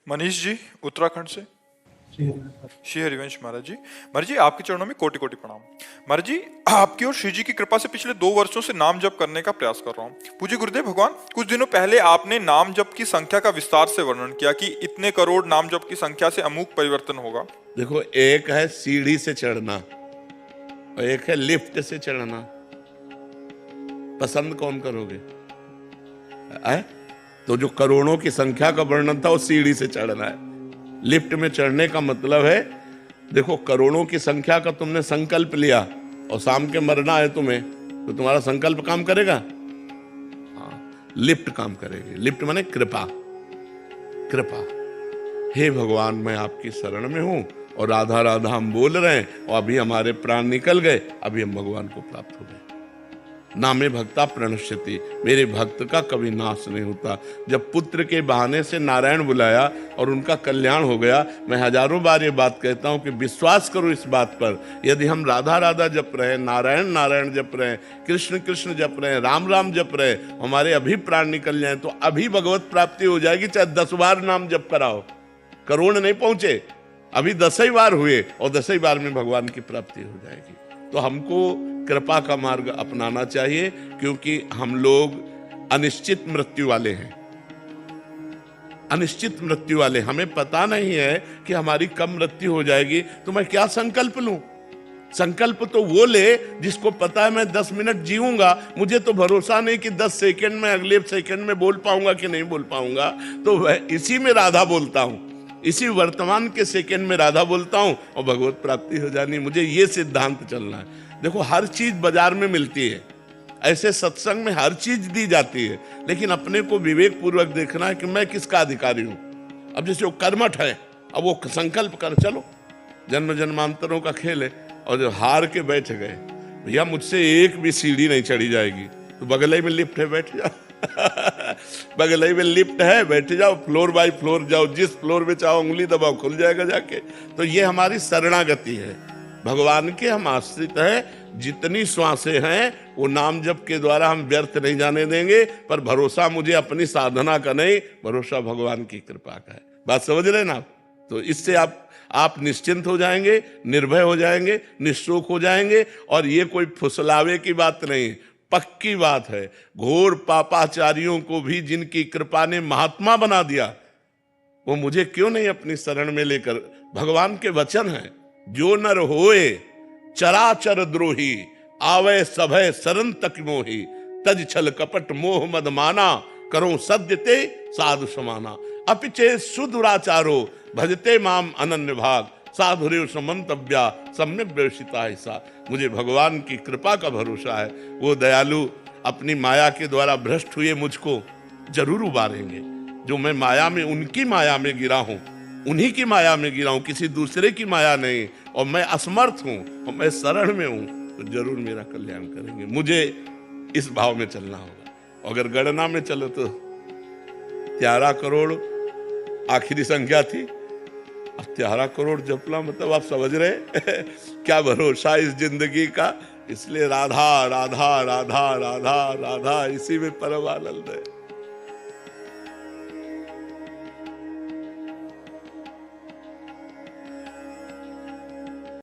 मनीष जी उत्तराखंड से। श्री हरिवंश महाराज जी। महाराज जी आपके चरणों में कोटि कोटि प्रणाम। महाराज जी आपकी और श्री जी की कृपा से पिछले 2 वर्षों से नाम जप करने का प्रयास कर रहा हूँ। पूज्य गुरुदेव भगवान, कुछ दिनों पहले आपने नाम जप की संख्या का विस्तार से वर्णन किया कि इतने करोड़ नाम जप की संख्या से अमूक परिवर्तन होगा। देखो, एक है सीढ़ी से चढ़ना और एक है लिफ्ट से चढ़ना। पसंद कौन करोगे? तो जो करोड़ों की संख्या का वर्णन था वो सीढ़ी से चढ़ना है। लिफ्ट में चढ़ने का मतलब है, देखो करोड़ों की संख्या का तुमने संकल्प लिया और शाम के मरना है तुम्हें, तो तुम्हारा संकल्प काम करेगा? हाँ, लिफ्ट काम करेगी। लिफ्ट माने कृपा। कृपा, हे भगवान मैं आपकी शरण में हूं और राधा राधा हम बोल रहे हैं और अभी हमारे प्राण निकल गए, अभी हम भगवान को प्राप्त हो गए। नामे भक्ता प्रणश्यति, मेरे भक्त का कभी नाश नहीं होता। जब पुत्र के बहाने से नारायण बुलाया और उनका कल्याण हो गया, मैं हजारों बार ये बात कहता हूं कि विश्वास करो इस बात पर, यदि हम राधा राधा जप रहे, नारायण नारायण जप रहे, कृष्ण कृष्ण जप रहे, राम राम जप रहे, हमारे अभी प्राण निकल जाए तो अभी भगवत प्राप्ति हो जाएगी। चाहे 10 बार नाम जप कराओ, करोड़ नहीं पहुंचे, अभी 10 ही बार हुए और 10 ही बार में भगवान की प्राप्ति हो जाएगी। तो हमको कृपा का मार्ग अपनाना चाहिए, क्योंकि हम लोग अनिश्चित मृत्यु वाले हैं। अनिश्चित मृत्यु वाले, हमें पता नहीं है कि हमारी कब मृत्यु हो जाएगी, तो मैं क्या संकल्प लूं? संकल्प तो वो ले जिसको पता है मैं 10 मिनट जीऊंगा, मुझे तो भरोसा नहीं कि 10 सेकंड में, अगले सेकंड में बोल पाऊंगा कि नहीं बोल पाऊंगा, तो वह इसी में राधा बोलता हूं, इसी वर्तमान के सेकंड में राधा बोलता हूं और भगवत प्राप्ति हो जानी। मुझे ये सिद्धांत चलना है। देखो, हर चीज बाजार में मिलती है, ऐसे सत्संग में हर चीज दी जाती है, लेकिन अपने को विवेक पूर्वक देखना है कि मैं किसका अधिकारी हूं। अब जैसे वो कर्मठ है, अब वो संकल्प कर, चलो जन्म जन्मांतरों का खेल है, और जो हार के बैठ गए, भैया मुझसे एक भी सीढ़ी नहीं चढ़ी जाएगी, तो बगल ही में लिफ्ट है, बैठ जाओ बगल ही में लिफ्ट है, बैठ जाओ, फ्लोर बाय फ्लोर जाओ, जिस फ्लोर में चाहो उंगली दबाओ, खुल जाएगा जाके। तो ये हमारी शरणागति है, भगवान के हम आश्रित हैं। जितनी श्वासें हैं वो नाम जप के द्वारा हम व्यर्थ नहीं जाने देंगे, पर भरोसा मुझे अपनी साधना का नहीं, भरोसा भगवान की कृपा का है। बात समझ रहे ना आप? तो इससे आप निश्चिंत हो जाएंगे, निर्भय हो जाएंगे, निःशोक हो जाएंगे। और ये कोई फुसलावे की बात नहीं, पक्की बात है। घोर पापाचारियों को भी जिनकी कृपा ने महात्मा बना दिया, वो मुझे क्यों नहीं अपनी शरण में लेकर? भगवान के वचन है, जो नर होए चराचर द्रोही, आवे सभय शरण तक मोही, तज छल कपट मोह मद माना, करो सद्य ते साधु समाना, अपिचे सुदुराचारो भजते माम अनन्य भाग, साधुरेव समंतव्या सम्यक व्यवसिता ऐसा। मुझे भगवान की कृपा का भरोसा है, वो दयालु अपनी माया के द्वारा भ्रष्ट हुए मुझको जरूर उबारेंगे। जो मैं माया में, उनकी माया में गिरा हूं, उन्हीं की माया में गिरा हूं, किसी दूसरे की माया नहीं, और मैं असमर्थ हूं और मैं शरण में हूं, तो जरूर मेरा कल्याण करेंगे। मुझे इस भाव में चलना होगा। अगर गणना में चलो तो 11 करोड़ आखिरी संख्या थी, अब 11 करोड़ जपना मतलब आप समझ रहे क्या भरोसा इस जिंदगी का। इसलिए राधा राधा राधा राधा राधा, इसी में परम आनंद है।